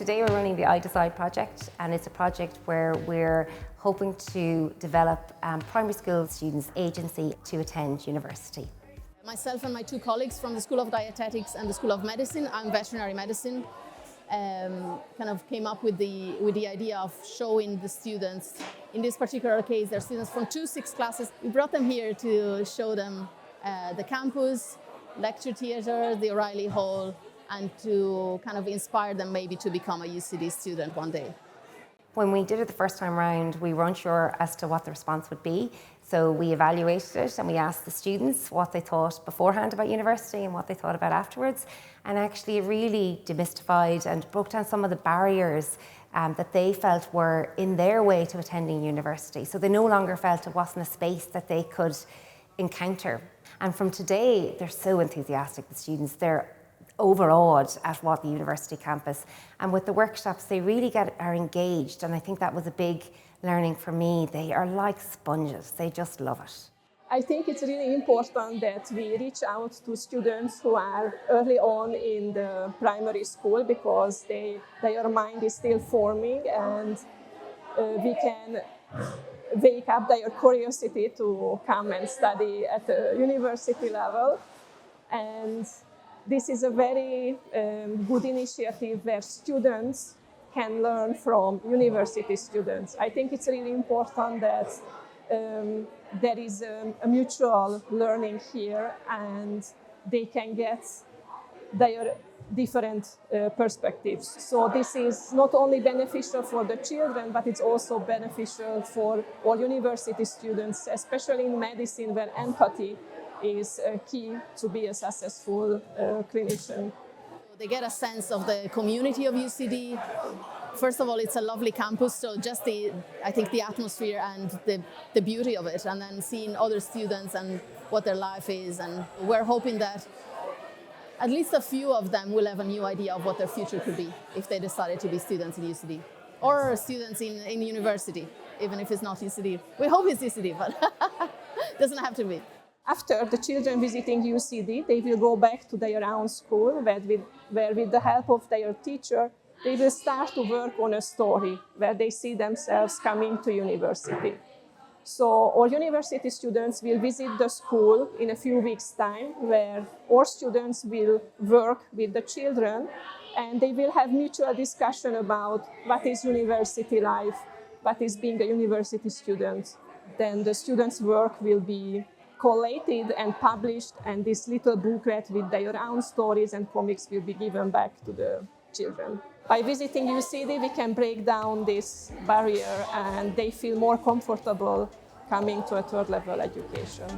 today we're running the iDecide project, and it's a project where we're hoping to develop primary school students' agency to attend university. Myself and my two colleagues from the School of Dietetics and the School of Medicine, I'm veterinary medicine, kind of came up with the idea of showing the students, in this particular case, they're students from 2-6 classes. We brought them here to show them the campus, lecture theatre, the O'Reilly Hall, and to kind of inspire them maybe to become a UCD student one day. When we did it the first time round, we were unsure as to what the response would be. So we evaluated it and we asked the students what they thought beforehand about university and what they thought about afterwards. And actually it really demystified and broke down some of the barriers that they felt were in their way to attending university. So they no longer felt it wasn't a space that they could encounter. And from today, they're so enthusiastic, the students. They're overawed at what the university campus, and with the workshops they really are engaged, and I think that was a big learning for me. They are like sponges, they just love it. I think it's really important that we reach out to students who are early on in the primary school, because their mind is still forming, and we can wake up their curiosity to come and study at the university level. And this is a very good initiative where students can learn from university students. I think it's really important that there is a mutual learning here, and they can get their different perspectives. So this is not only beneficial for the children, but it's also beneficial for all university students, especially in medicine, where empathy is key to be a successful clinician. They get a sense of the community of UCD. First of all, it's a lovely campus, so just I think the atmosphere and the beauty of it, and then seeing other students and what their life is. And we're hoping that at least a few of them will have a new idea of what their future could be if they decided to be students in UCD, or students in university, even if it's not UCD. We hope it's UCD, but it doesn't have to be. After the children visiting UCD, they will go back to their own school, where with the help of their teacher, they will start to work on a story where they see themselves coming to university. So all university students will visit the school in a few weeks' time, where all students will work with the children, and they will have mutual discussion about what is university life, what is being a university student. Then the students' work will be collated and published, and this little booklet with their own stories and comics will be given back to the children. By visiting UCD, we can break down this barrier, and they feel more comfortable coming to a third level education.